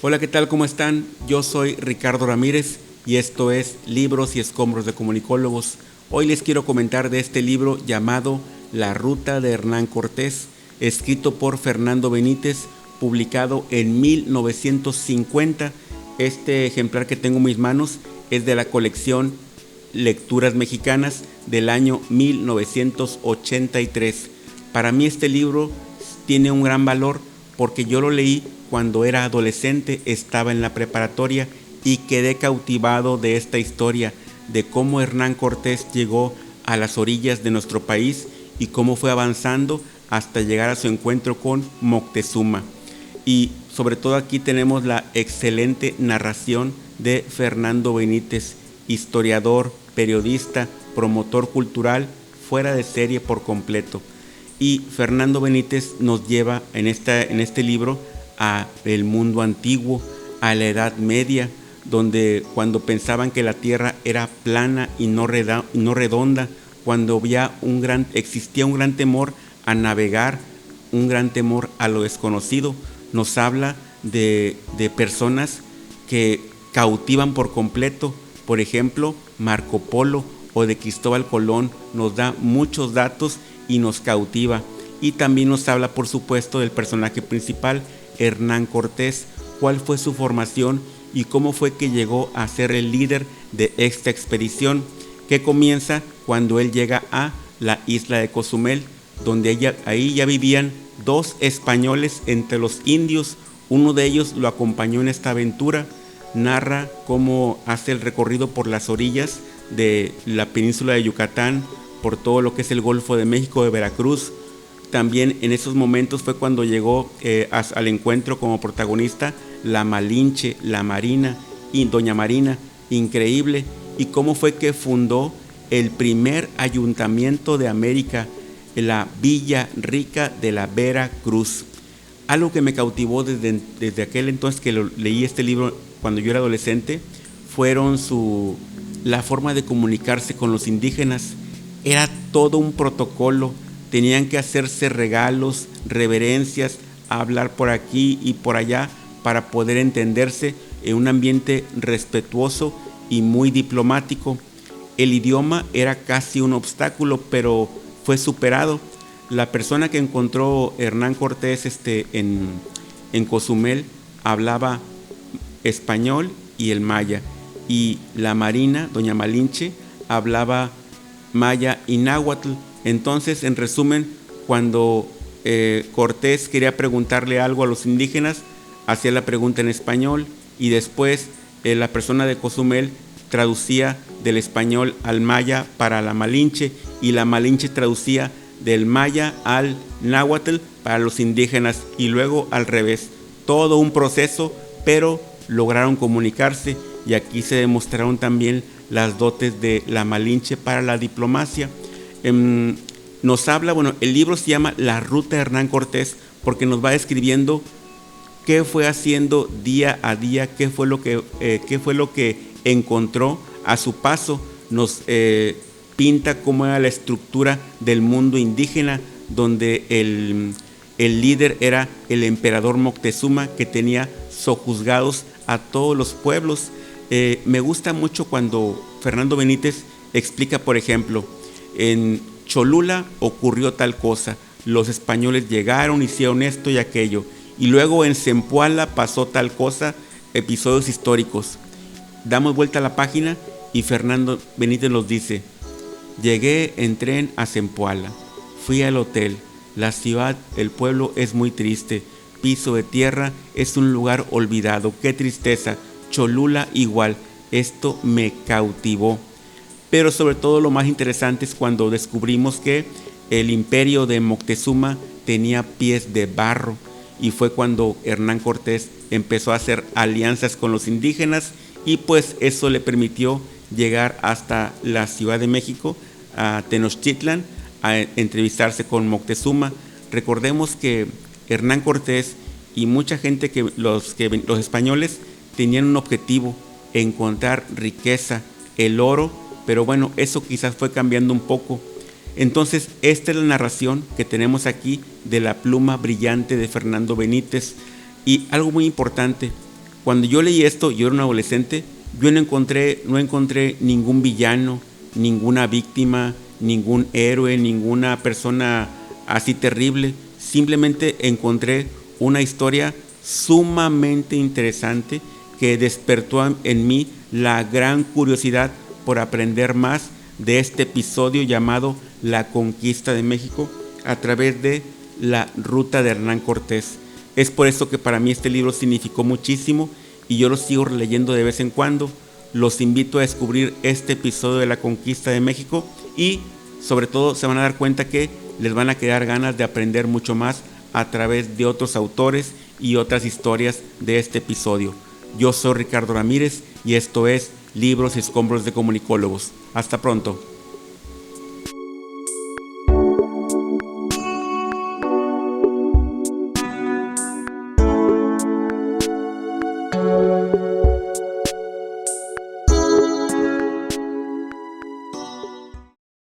Hola, ¿qué tal? ¿Cómo están? Yo soy Ricardo Ramírez y esto es Libros y Escombros de Comunicólogos. Hoy les quiero comentar de este libro llamado La Ruta de Hernán Cortés, escrito por Fernando Benítez, publicado en 1950. Este ejemplar que tengo en mis manos es de la colección Lecturas Mexicanas del año 1983. Para mí este libro tiene un gran valor porque yo lo leí cuando era adolescente, estaba en la preparatoria y quedé cautivado de esta historia, de cómo Hernán Cortés llegó a las orillas de nuestro país y cómo fue avanzando hasta llegar a su encuentro con Moctezuma. Y sobre todo aquí tenemos la excelente narración de Fernando Benítez, historiador, periodista, promotor cultural, fuera de serie por completo. Y Fernando Benítez nos lleva en este libro a el mundo antiguo, a la Edad Media, donde cuando pensaban que la Tierra era plana y no redonda, cuando existía un gran temor a navegar, un gran temor a lo desconocido, nos habla de personas que cautivan por completo. Por ejemplo, Marco Polo o de Cristóbal Colón nos da muchos datos y nos cautiva. Y también nos habla, por supuesto, del personaje principal, Hernán Cortés, cuál fue su formación y cómo fue que llegó a ser el líder de esta expedición, que comienza cuando él llega a la isla de Cozumel, donde ahí ya vivían dos españoles entre los indios. Uno de ellos lo acompañó en esta aventura. Narra cómo hace el recorrido por las orillas de la península de Yucatán, por todo lo que es el Golfo de México, de Veracruz. También en esos momentos fue cuando llegó al encuentro como protagonista la Malinche, la Marina y Doña Marina, increíble. Y cómo fue que fundó el primer ayuntamiento de América, la Villa Rica de la Veracruz. Algo que me cautivó desde aquel entonces que leí este libro cuando yo era adolescente, fueron la forma de comunicarse con los indígenas. Era todo un protocolo, tenían que hacerse regalos, reverencias, hablar por aquí y por allá para poder entenderse en un ambiente respetuoso y muy diplomático. El idioma era casi un obstáculo, pero fue superado. La persona que encontró Hernán Cortés en Cozumel hablaba español y el maya, y la Marina, Doña Malinche, hablaba maya y náhuatl. Entonces, en resumen, cuando Cortés quería preguntarle algo a los indígenas, hacía la pregunta en español y después la persona de Cozumel traducía del español al maya para la Malinche y la Malinche traducía del maya al náhuatl para los indígenas y luego al revés. Todo un proceso, pero lograron comunicarse y aquí se demostraron también las dotes de la Malinche para la diplomacia. Nos habla, el libro se llama La Ruta de Hernán Cortés porque nos va describiendo qué fue haciendo día a día, qué fue lo que encontró a su paso. Nos pinta cómo era la estructura del mundo indígena, donde el líder era el emperador Moctezuma, que tenía sojuzgados a todos los pueblos. Me gusta mucho cuando Fernando Benítez explica, por ejemplo, en Cholula ocurrió tal cosa, los españoles llegaron, hicieron esto y aquello, y luego en Zempoala pasó tal cosa, episodios históricos. Damos vuelta a la página y Fernando Benítez nos dice: llegué en tren a Zempoala, fui al hotel, la ciudad, el pueblo es muy triste, piso de tierra, es un lugar olvidado, qué tristeza, Cholula igual, esto me cautivó. Pero sobre todo lo más interesante es cuando descubrimos que el imperio de Moctezuma tenía pies de barro y fue cuando Hernán Cortés empezó a hacer alianzas con los indígenas y pues eso le permitió llegar hasta la Ciudad de México, a Tenochtitlan, a entrevistarse con Moctezuma. Recordemos que Hernán Cortés y mucha gente, los españoles tenían un objetivo: encontrar riqueza, el oro, pero bueno, eso quizás fue cambiando un poco. Entonces, esta es la narración que tenemos aquí de la pluma brillante de Fernando Benítez. Y algo muy importante, Cuando yo leí esto, yo era un adolescente, yo no encontré ningún villano, ninguna víctima, ningún héroe, ninguna persona así terrible. Simplemente encontré una historia sumamente interesante que despertó en mí la gran curiosidad por aprender más de este episodio llamado La Conquista de México a través de la ruta de Hernán Cortés. Es por eso que para mí este libro significó muchísimo y yo lo sigo releyendo de vez en cuando. Los invito a descubrir este episodio de La Conquista de México y sobre todo se van a dar cuenta que les van a quedar ganas de aprender mucho más a través de otros autores y otras historias de este episodio. Yo soy Ricardo Ramírez y esto es Libros y Escombros de Comunicólogos. Hasta pronto.